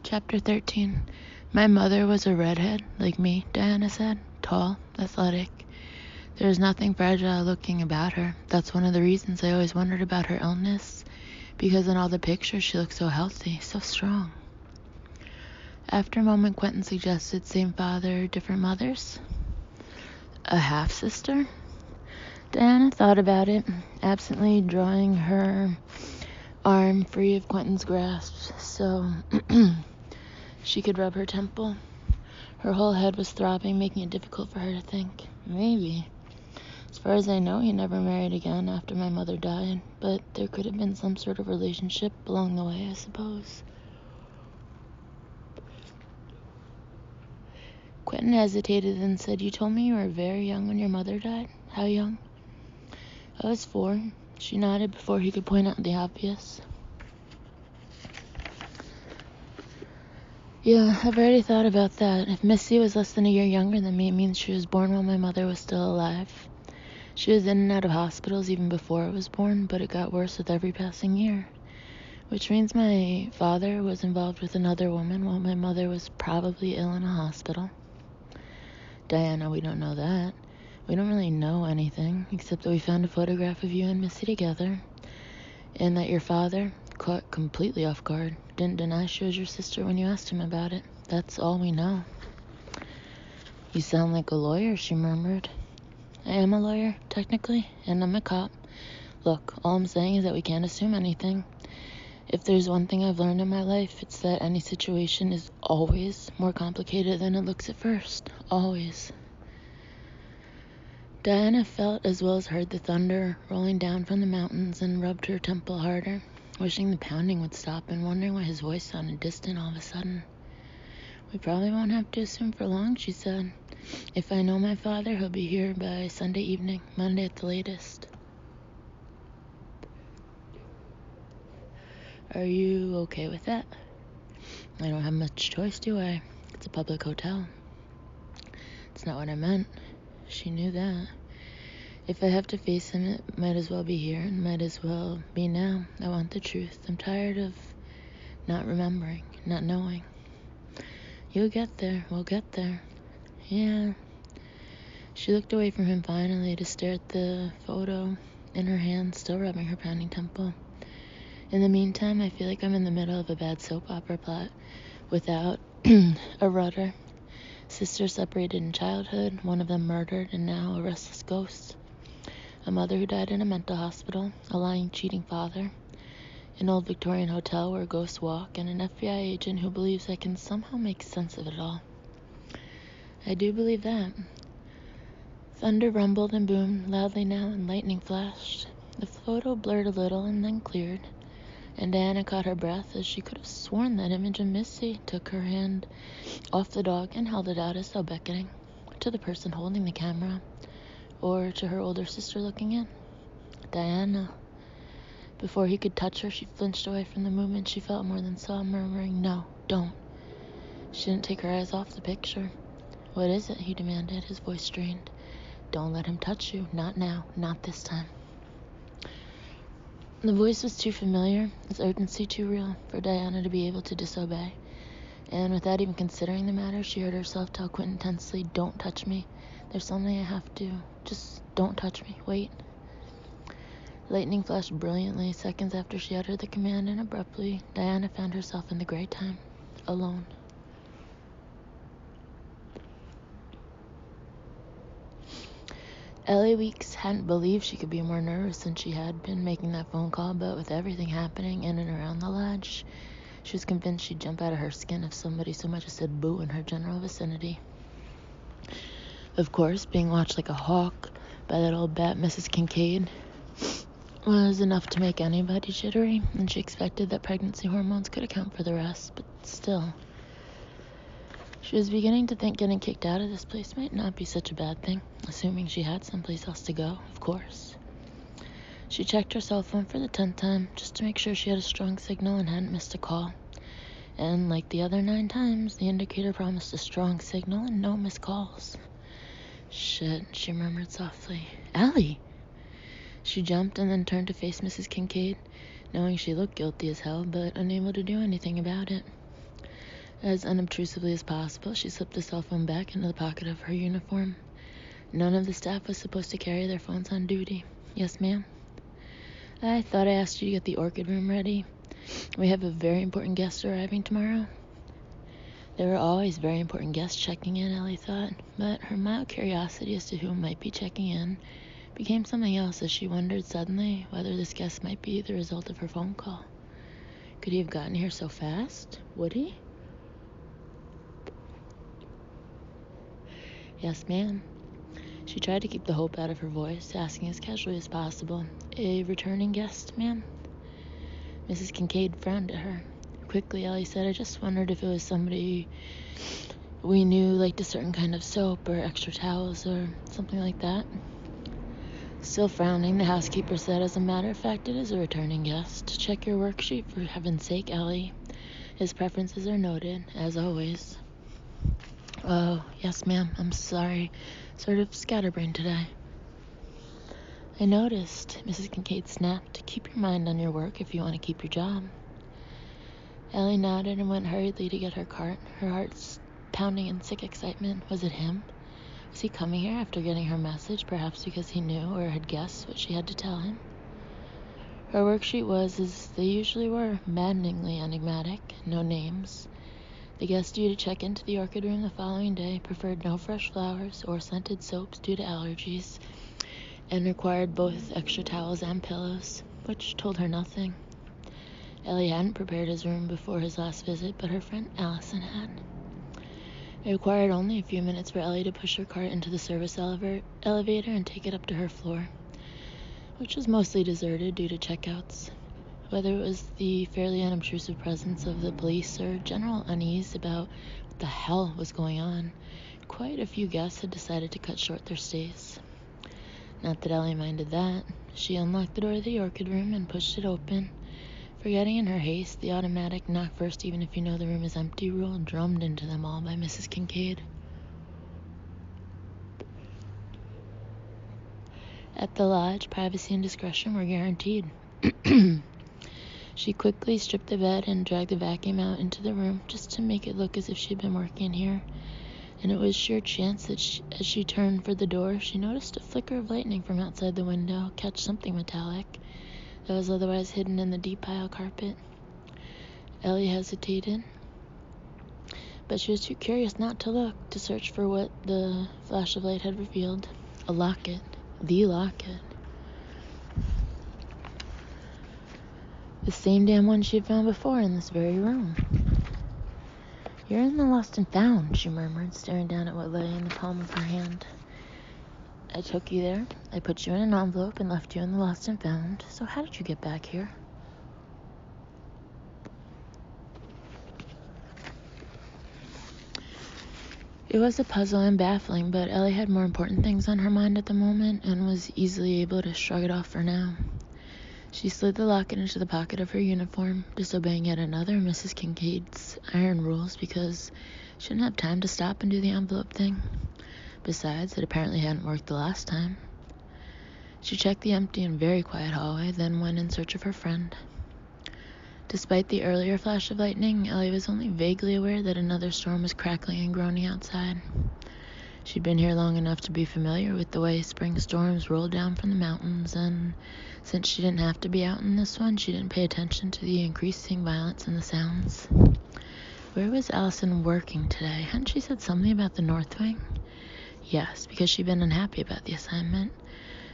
Chapter 13. My mother was a redhead, like me, Diana said. Tall, athletic. There was nothing fragile looking about her. That's one of the reasons I always wondered about her illness, because in all the pictures she looked so healthy, so strong. After a moment, Quentin suggested same father, different mothers? A half-sister? Diana thought about it, absently drawing her arm free of Quentin's grasp so she could rub her temple. Her whole head was throbbing, making it difficult for her to think. Maybe. As far as I know, he never married again after my mother died, but there could have been some sort of relationship along the way, I suppose. Quentin hesitated and said, "You told me you were very young when your mother died. How young?" "I was 4. She nodded before he could point out the obvious. "Yeah, I've already thought about that. If Missy was less than a year younger than me, it means she was born while my mother was still alive. She was in and out of hospitals even before I was born, but it got worse with every passing year. Which means my father was involved with another woman while my mother was probably ill in a hospital." "Diana, we don't know that. We don't really know anything, except that we found a photograph of you and Missy together, and that your father, caught completely off guard, didn't deny she was your sister when you asked him about it. That's all we know." "You sound like a lawyer," she murmured. "I am a lawyer, technically, and I'm a cop. Look, all I'm saying is that we can't assume anything. If there's one thing I've learned in my life, it's that any situation is always more complicated than it looks at first. Always." Diana felt as well as heard the thunder rolling down from the mountains and rubbed her temple harder, wishing the pounding would stop and wondering why his voice sounded distant all of a sudden. "We probably won't have to assume for long," she said. "If I know my father, he'll be here by Sunday evening, Monday at the latest." "Are you okay with that?" "I don't have much choice, do I? It's a public hotel." "It's not what I meant." She knew that. "If I have to face him, it might as well be here, and might as well be now. I want the truth. I'm tired of not remembering, not knowing." "You'll get there. We'll get there." "Yeah." She looked away from him finally to stare at the photo in her hand, still rubbing her pounding temple. "In the meantime, I feel like I'm in the middle of a bad soap opera plot without a rudder. Sisters separated in childhood, one of them murdered, and now a restless ghost. A mother who died in a mental hospital, a lying, cheating father, an old Victorian hotel where ghosts walk, and an FBI agent who believes I can somehow make sense of it all." "I do believe that." Thunder rumbled and boomed loudly now, and lightning flashed. The photo blurred a little and then cleared, and Diana caught her breath as she could have sworn that image of Missy, took her hand off the dog and held it out as though beckoning to the person holding the camera, or to her older sister looking in. "Diana." Before he could touch her, she flinched away from the movement she felt more than saw, murmuring, "No, don't." She didn't take her eyes off the picture. "What is it?" he demanded, his voice strained. "Don't let him touch you. Not now. Not this time." The voice was too familiar, its urgency too real, for Diana to be able to disobey. And without even considering the matter, she heard herself tell Quentin tensely, "Don't touch me. There's something I have to. Just don't touch me. Wait." Lightning flashed brilliantly seconds after she uttered the command, and abruptly, Diana found herself in the gray time, alone. Ellie Weeks hadn't believed she could be more nervous than she had been making that phone call, but with everything happening in and around the lodge, she was convinced she'd jump out of her skin if somebody so much as said boo in her general vicinity. Of course, being watched like a hawk by that old bat, Mrs. Kincaid, was enough to make anybody jittery, and she expected that pregnancy hormones could account for the rest, but still. She was beginning to think getting kicked out of this place might not be such a bad thing, assuming she had someplace else to go, of course. She checked her cell phone for the 10th time, just to make sure she had a strong signal and hadn't missed a call. And like the other 9 times, the indicator promised a strong signal and no missed calls. "Shit," she murmured softly. "Ellie!" She jumped and then turned to face Mrs. Kincaid, knowing she looked guilty as hell, but unable to do anything about it. As unobtrusively as possible, she slipped the cell phone back into the pocket of her uniform. None of the staff was supposed to carry their phones on duty. Yes, ma'am. I thought I asked you to get the orchid room ready. We have a very important guest arriving tomorrow. There were always very important guests checking in, Ellie thought, but her mild curiosity as to who might be checking in became something else as she wondered suddenly whether this guest might be the result of her phone call. Could he have gotten here so fast? Would he? Yes, ma'am. She tried to keep the hope out of her voice, asking as casually as possible. A returning guest, ma'am? Mrs. Kincaid frowned at her. Quickly, Ellie said, I just wondered if it was somebody we knew liked a certain kind of soap or extra towels or something like that. Still frowning, the housekeeper said, as a matter of fact, it is a returning guest. Check your worksheet, for heaven's sake, Ellie. His preferences are noted, as always. Oh, yes, ma'am. I'm sorry. Sort of scatterbrained today. I noticed, Mrs. Kincaid snapped. Keep your mind on your work if you want to keep your job. Ellie nodded and went hurriedly to get her cart, her heart pounding in sick excitement. Was it him? Was he coming here after getting her message, perhaps because he knew or had guessed what she had to tell him? Her worksheet was, as they usually were, maddeningly enigmatic. No names. The guest due to check into the orchid room the following day preferred no fresh flowers or scented soaps due to allergies, and required both extra towels and pillows, which told her nothing. Ellie hadn't prepared his room before his last visit, but her friend Allison had. It required only a few minutes for Ellie to push her cart into the service elevator and take it up to her floor, which was mostly deserted due to checkouts. Whether it was the fairly unobtrusive presence of the police or general unease about what the hell was going on, quite a few guests had decided to cut short their stays. Not that Ellie minded that. She unlocked the door of the orchid room and pushed it open. Forgetting in her haste the automatic knock first even if you know the room is empty rule drummed into them all by Mrs. Kincaid. At the lodge, privacy and discretion were guaranteed. She quickly stripped the bed and dragged the vacuum out into the room just to make it look as if she'd been working here. And it was sheer chance that as she turned for the door, she noticed a flicker of lightning from outside the window catch something metallic that was otherwise hidden in the deep pile carpet. Ellie hesitated, but she was too curious not to look, to search for what the flash of light had revealed. A locket. The locket. The same damn one she had found before in this very room. You're in the lost and found, she murmured, staring down at what lay in the palm of her hand. I took you there, I put you in an envelope and left you in the lost and found, so how did you get back here? It was a puzzle and baffling, but Ellie had more important things on her mind at the moment and was easily able to shrug it off for now. She slid the locket into the pocket of her uniform, disobeying yet another Mrs. Kincaid's iron rules because she didn't have time to stop and do the envelope thing. Besides, it apparently hadn't worked the last time. She checked the empty and very quiet hallway, then went in search of her friend. Despite the earlier flash of lightning, Ellie was only vaguely aware that another storm was crackling and groaning outside. She'd been here long enough to be familiar with the way spring storms rolled down from the mountains, and since she didn't have to be out in this one, she didn't pay attention to the increasing violence in the sounds. Where was Allison working today? Hadn't she said something about the North Wing? Yes, because she'd been unhappy about the assignment.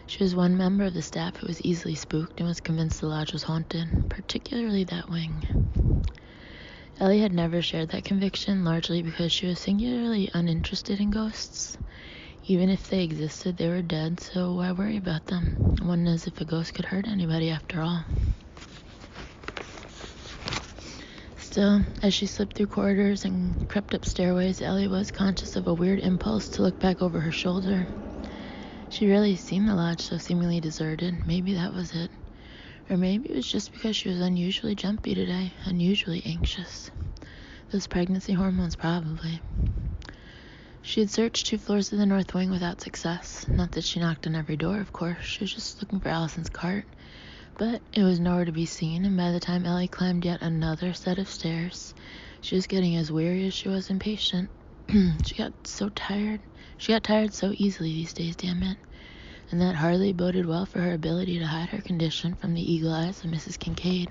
She was one member of the staff who was easily spooked and was convinced the lodge was haunted, particularly that wing. Ellie had never shared that conviction, largely because she was singularly uninterested in ghosts. Even if they existed, they were dead, so why worry about them? One as if a ghost could hurt anybody after all. Still, as she slipped through corridors and crept up stairways, Ellie was conscious of a weird impulse to look back over her shoulder. She'd rarely seen the lodge so seemingly deserted. Maybe that was it. Or maybe it was just because she was unusually jumpy today, unusually anxious. Those pregnancy hormones, probably. She had searched 2 floors of the North Wing without success. Not that she knocked on every door, of course. She was just looking for Allison's cart. But it was nowhere to be seen, and by the time Ellie climbed yet another set of stairs, She was getting as weary as she was impatient. She got tired so easily these days, damn it. And that hardly boded well for her ability to hide her condition from the eagle eyes of Mrs. Kincaid.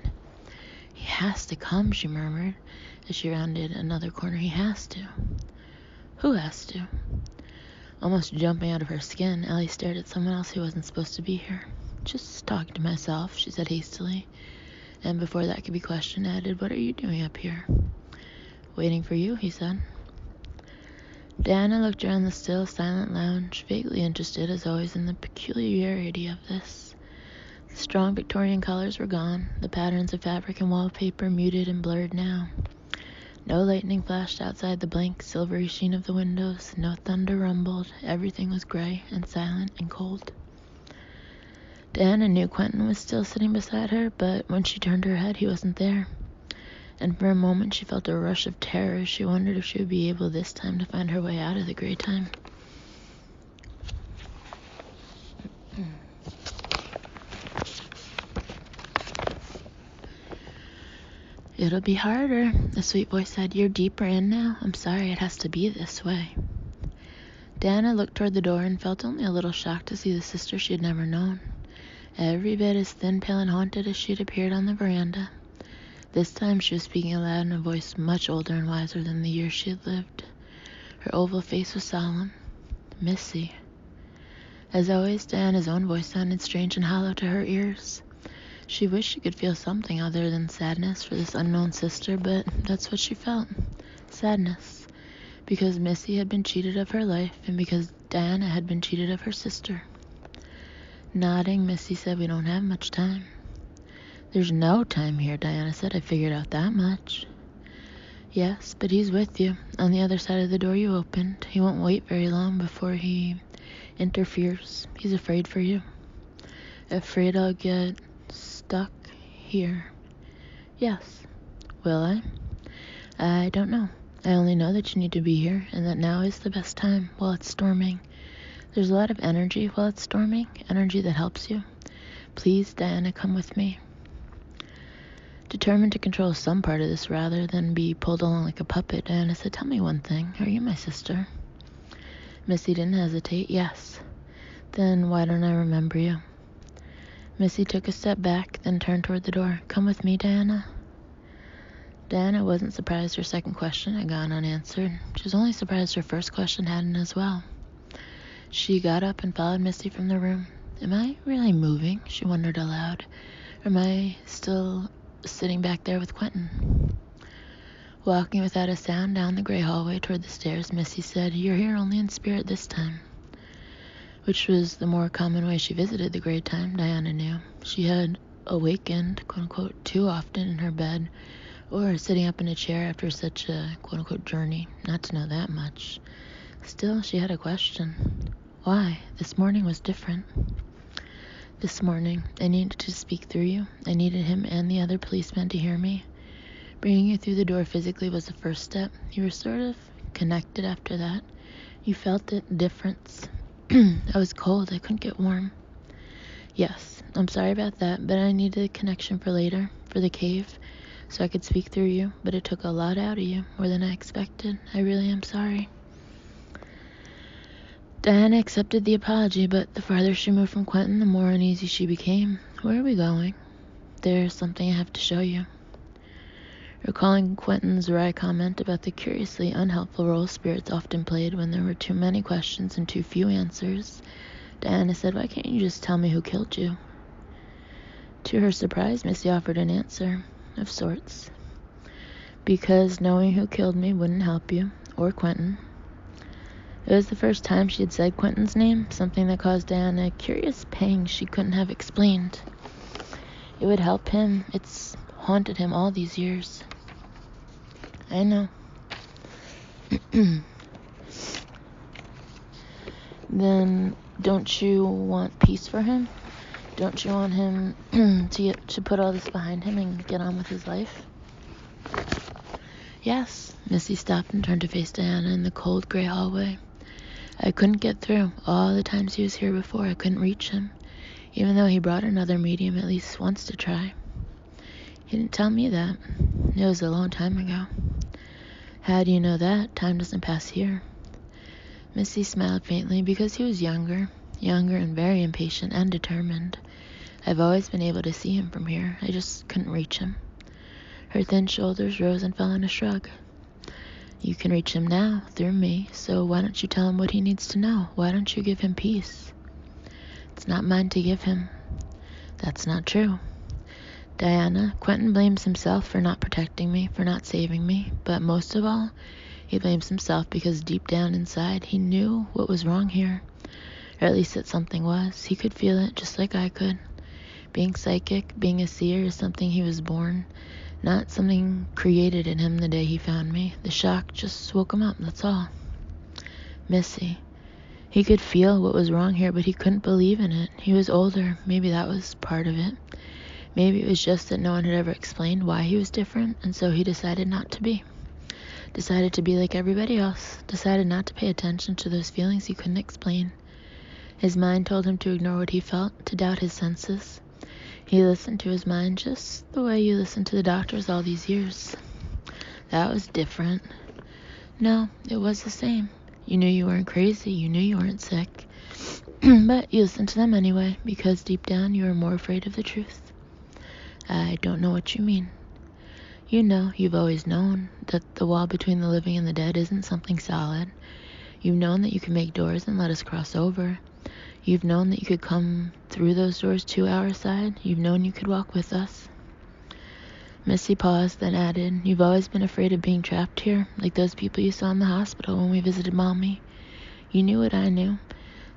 He has to come, she murmured, as she rounded another corner. He has to. Who has to? Almost jumping out of her skin, Allie stared at someone else who wasn't supposed to be here. Just talking to myself, she said hastily. And before that could be questioned, added, what are you doing up here? Waiting for you, he said. Diana looked around the still, silent lounge, vaguely interested, as always, in the peculiarity of this. The strong Victorian colors were gone, the patterns of fabric and wallpaper muted and blurred now. No lightning flashed outside the blank, silvery sheen of the windows, no thunder rumbled, everything was gray and silent and cold. Diana knew Quentin was still sitting beside her, but when she turned her head, he wasn't there. And for a moment she felt a rush of terror as she wondered if she would be able this time to find her way out of the gray time. It'll be harder, the sweet voice said. You're deeper in now. I'm sorry it has to be this way. Diana looked toward the door and felt only a little shocked to see the sister she had never known. Every bit as thin, pale, and haunted as she had appeared on the veranda. This time she was speaking aloud in a voice much older and wiser than the years she had lived. Her oval face was solemn. Missy. As always, Diana's own voice sounded strange and hollow to her ears. She wished she could feel something other than sadness for this unknown sister, but that's what she felt. Sadness. Because Missy had been cheated of her life, and because Diana had been cheated of her sister. Nodding, Missy said, we don't have much time. There's no time here, Diana said. I figured out that much. Yes, but he's with you, on the other side of the door you opened. He won't wait very long before he interferes. He's afraid for you. Afraid I'll get stuck here. Yes. Will I? I don't know. I only know that you need to be here, and that now is the best time while it's storming. There's a lot of energy while it's storming, energy that helps you. Please, Diana, come with me. Determined to control some part of this rather than be pulled along like a puppet, Diana said, tell me one thing. Are you my sister? Missy didn't hesitate. Yes. Then why don't I remember you? Missy took a step back, then turned toward the door. Come with me, Diana. Diana wasn't surprised her second question had gone unanswered. She was only surprised her first question hadn't as well. She got up and followed Missy from the room. Am I really moving? She wondered aloud. Or am I still sitting back there with Quentin? Walking without a sound down the gray hallway toward the stairs, Missy said, you're here only in spirit this time. Which was the more common way she visited the gray time, Diana knew. She had awakened, quote-unquote, too often in her bed, or sitting up in a chair after such a, quote-unquote, journey, not to know that much. Still, she had a question. Why? This morning was different. This morning, I needed to speak through you. I needed him and the other policemen to hear me. Bringing you through the door physically was the first step. You were sort of connected after that. You felt it, difference. I was cold. I couldn't get warm. Yes, I'm sorry about that, but I needed a connection for later, for the cave, so I could speak through you, but it took a lot out of you, more than I expected. I really am sorry. Diana accepted the apology, but the farther she moved from Quentin, the more uneasy she became. Where are we going? There's something I have to show you. Recalling Quentin's wry comment about the curiously unhelpful role spirits often played when there were too many questions and too few answers, Diana said, why can't you just tell me who killed you? To her surprise, Missy offered an answer, of sorts. Because knowing who killed me wouldn't help you, or Quentin. It was the first time she had said Quentin's name, something that caused Diana a curious pang she couldn't have explained. It would help him. It's haunted him all these years. I know. Then don't you want peace for him? Don't you want him to put all this behind him and get on with his life? Yes. Missy stopped and turned to face Diana in the cold gray hallway. I couldn't get through. All the times he was here before, I couldn't reach him, even though he brought another medium at least once to try. He didn't tell me that. It was a long time ago. How do you know that? Time doesn't pass here. Missy smiled faintly because he was younger and very impatient and determined. I've always been able to see him from here. I just couldn't reach him. Her thin shoulders rose and fell in a shrug. You can reach him now, through me, so why don't you tell him what he needs to know? Why don't you give him peace? It's not mine to give him. That's not true. Diana, Quentin blames himself for not protecting me, for not saving me, but most of all, he blames himself because deep down inside, he knew what was wrong here, or at least that something was. He could feel it, just like I could. Being psychic, being a seer is something he was born, not something created in him the day he found me. The shock just woke him up, that's all. Missy. He could feel what was wrong here, but he couldn't believe in it. He was older. Maybe that was part of it. Maybe it was just that no one had ever explained why he was different, and so he decided not to be. Decided to be like everybody else. Decided not to pay attention to those feelings he couldn't explain. His mind told him to ignore what he felt, to doubt his senses. He listened to his mind just the way you listened to the doctors all these years. That was different. No, it was the same. You knew you weren't crazy. You knew you weren't sick. But you listened to them anyway, because deep down you were more afraid of the truth. I don't know what you mean. You know, you've always known that the wall between the living and the dead isn't something solid. You've known that you can make doors and let us cross over. You've known that you could come through those doors to our side. You've known you could walk with us. Missy paused, then added, You've always been afraid of being trapped here, like those people you saw in the hospital when we visited Mommy. You knew what I knew,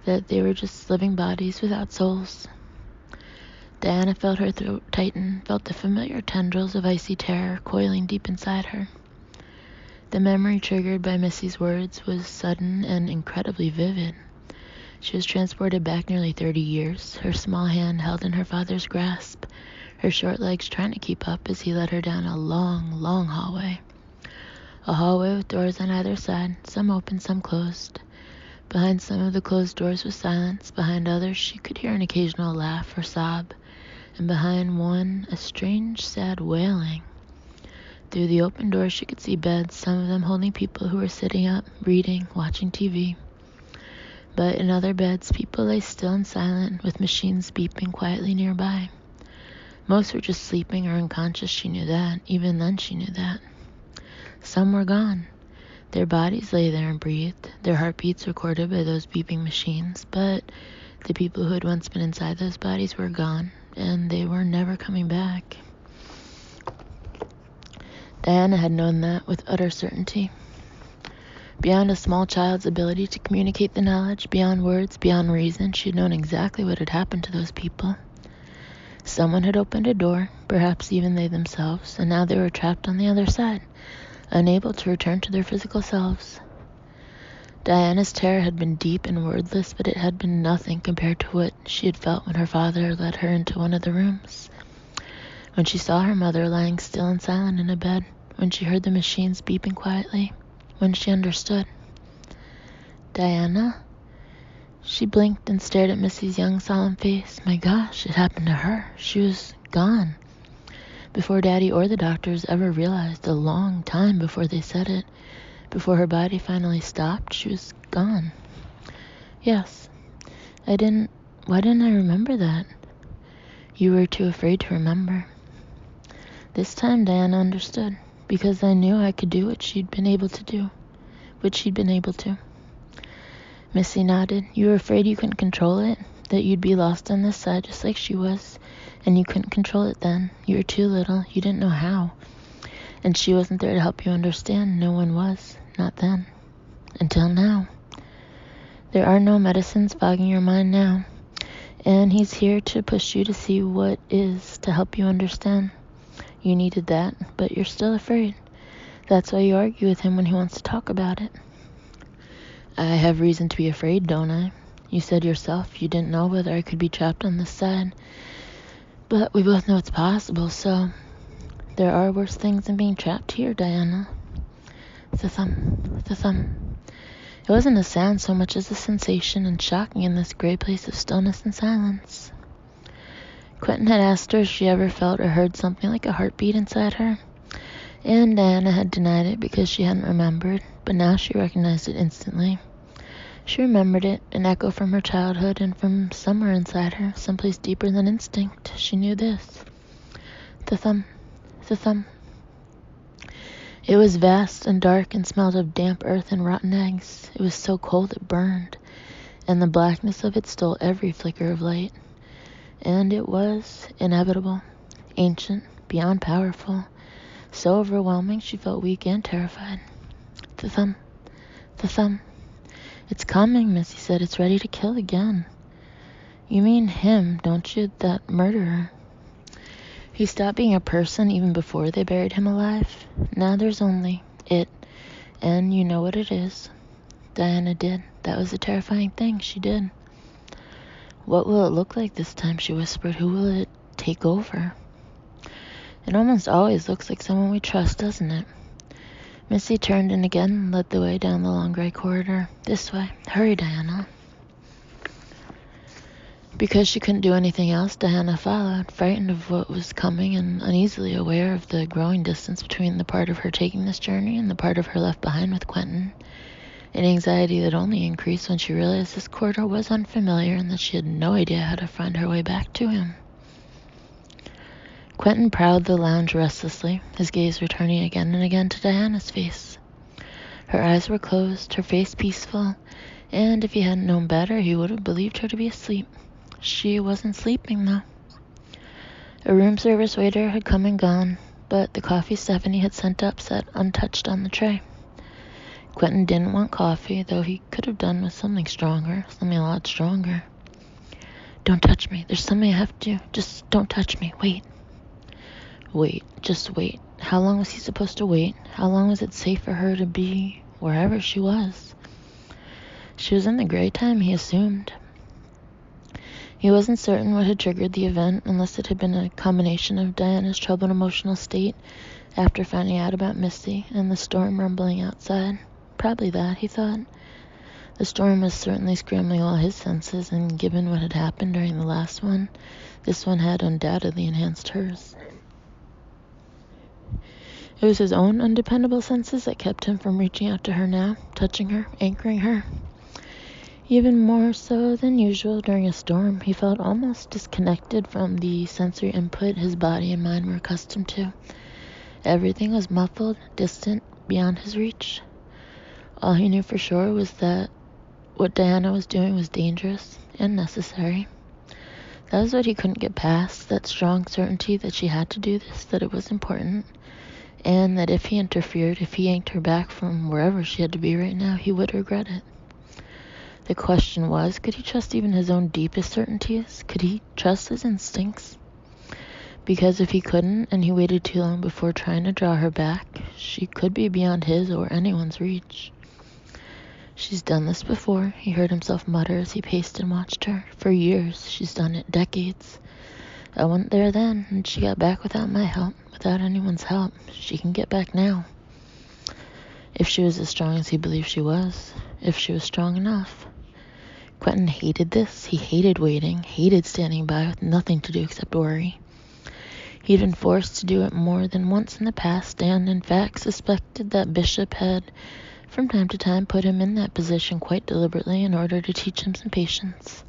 that they were just living bodies without souls. Diana felt her throat tighten, felt the familiar tendrils of icy terror coiling deep inside her. The memory triggered by Missy's words was sudden and incredibly vivid. She was transported back nearly 30 years, her small hand held in her father's grasp, her short legs trying to keep up as he led her down a long, long hallway. A hallway with doors on either side, some open, some closed. Behind some of the closed doors was silence. Behind others, she could hear an occasional laugh or sob, and behind one, a strange, sad wailing. Through the open doors, she could see beds, some of them holding people who were sitting up, reading, watching TV. But in other beds, people lay still and silent, with machines beeping quietly nearby. Most were just sleeping or unconscious, she knew that. Even then she knew that. Some were gone. Their bodies lay there and breathed, their heartbeats recorded by those beeping machines, but the people who had once been inside those bodies were gone, and they were never coming back. Diana had known that with utter certainty. Beyond a small child's ability to communicate the knowledge, beyond words, beyond reason, she had known exactly what had happened to those people. Someone had opened a door, perhaps even they themselves, and now they were trapped on the other side, unable to return to their physical selves. Diana's terror had been deep and wordless, but it had been nothing compared to what she had felt when her father led her into one of the rooms. When she saw her mother lying still and silent in a bed, when she heard the machines beeping quietly, when she understood. Diana? She blinked and stared at Missy's young, solemn face. My gosh, it happened to her. She was gone. Before Daddy or the doctors ever realized, a long time before they said it, before her body finally stopped, she was gone. Yes. Why didn't I remember that? You were too afraid to remember. This time Diana understood, because I knew I could do what she'd been able to. Missy nodded. You were afraid you couldn't control it, that you'd be lost on this side just like she was, and you couldn't control it then. You were too little. You didn't know how. And she wasn't there to help you understand. No one was. Not then. Until now. There are no medicines fogging your mind now. And he's here to push you to see what is, to help you understand. You needed that, but you're still afraid. That's why you argue with him when he wants to talk about it. I have reason to be afraid, don't I? You said yourself you didn't know whether I could be trapped on this side. But we both know it's possible, so there are worse things than being trapped here, Diana. Thump. It wasn't a sound so much as a sensation, and shocking in this gray place of stillness and silence. Quentin had asked her if she ever felt or heard something like a heartbeat inside her, And Diana had denied it because she hadn't remembered, but now she recognized it instantly. She remembered it, an echo from her childhood, and from somewhere inside her, someplace deeper than instinct, she knew this. The thumb. The thumb. It was vast and dark and smelled of damp earth and rotten eggs. It was so cold it burned, and the blackness of it stole every flicker of light. And it was inevitable, ancient, beyond powerful, so overwhelming she felt weak and terrified. The thumb. The thumb. It's coming, Missy said. It's ready to kill again. You mean him, don't you? That murderer. He stopped being a person even before they buried him alive. Now there's only it, and you know what it is. Diana did. That was a terrifying thing she did. What will it look like this time, she whispered. Who will it take over? It almost always looks like someone we trust, doesn't it? Missy turned and again led the way down the long gray corridor. This way. Hurry, Diana. Because she couldn't do anything else, Diana followed, frightened of what was coming and uneasily aware of the growing distance between the part of her taking this journey and the part of her left behind with Quentin, an anxiety that only increased when she realized this corridor was unfamiliar and that she had no idea how to find her way back to him. Quentin prowled the lounge restlessly, his gaze returning again and again to Diana's face. Her eyes were closed, her face peaceful, and if he hadn't known better, he would have believed her to be asleep. She wasn't sleeping, though. A room service waiter had come and gone, but the coffee Stephanie had sent up sat untouched on the tray. Quentin didn't want coffee, though he could have done with something stronger, something a lot stronger. Don't touch me. There's something I have to do. Just don't touch me. Wait. Wait. Just wait. How long was he supposed to wait? How long was it safe for her to be wherever she was? She was in the gray time, he assumed. He wasn't certain what had triggered the event, unless it had been a combination of Diana's troubled emotional state after finding out about Missy and the storm rumbling outside. Probably that, he thought. The storm was certainly scrambling all his senses, and given what had happened during the last one, this one had undoubtedly enhanced hers. It was his own undependable senses that kept him from reaching out to her now, touching her, anchoring her. Even more so than usual during a storm, he felt almost disconnected from the sensory input his body and mind were accustomed to. Everything was muffled, distant, beyond his reach. All he knew for sure was that what Diana was doing was dangerous and necessary. That was what he couldn't get past, that strong certainty that she had to do this, that it was important, and that if he interfered, if he yanked her back from wherever she had to be right now, he would regret it. The question was, could he trust even his own deepest certainties? Could he trust his instincts? Because if he couldn't, and he waited too long before trying to draw her back, she could be beyond his or anyone's reach. She's done this before, he heard himself mutter as he paced and watched her. For years, she's done it, decades. I went there then, and she got back without my help, without anyone's help. She can get back now. If she was as strong as he believed she was, if she was strong enough. Quentin hated this. He hated waiting, hated standing by with nothing to do except worry. He'd been forced to do it more than once in the past, and in fact suspected that Bishop had from time to time put him in that position quite deliberately in order to teach him some patience.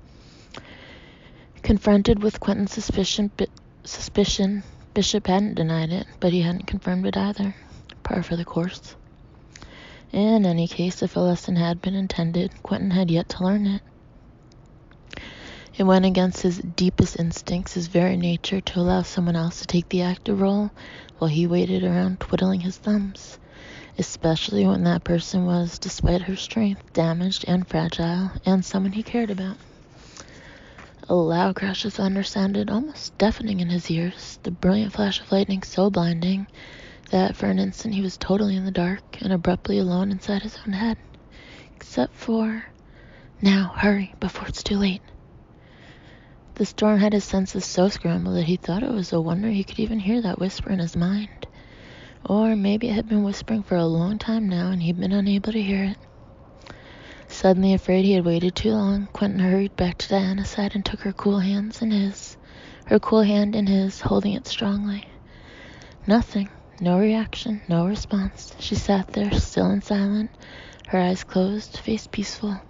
Confronted with Quentin's suspicion, Bishop hadn't denied it, but he hadn't confirmed it either. Par for the course. In any case, if a lesson had been intended, Quentin had yet to learn it. It went against his deepest instincts, his very nature, to allow someone else to take the active role while he waited around twiddling his thumbs, especially when that person was, despite her strength, damaged and fragile, and someone he cared about. A loud crash of thunder sounded almost deafening in his ears, the brilliant flash of lightning so blinding that for an instant he was totally in the dark and abruptly alone inside his own head. Except for, now, hurry, before it's too late. The storm had his senses so scrambled that he thought it was a wonder he could even hear that whisper in his mind. Or maybe it had been whispering for a long time now and he'd been unable to hear it. Suddenly afraid he had waited too long, Quentin hurried back to Diana's side and took her cool hands in his, her cool hand in his, holding it strongly. Nothing No reaction, no response. She sat there, still and silent, her eyes closed, face peaceful.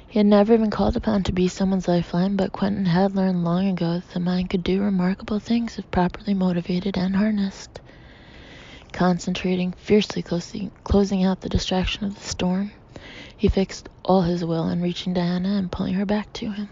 He had never been called upon to be someone's lifeline, but Quentin had learned long ago that the mind could do remarkable things if properly motivated and harnessed. Concentrating, fiercely closing out the distraction of the storm, he fixed all his will on reaching Diana and pulling her back to him.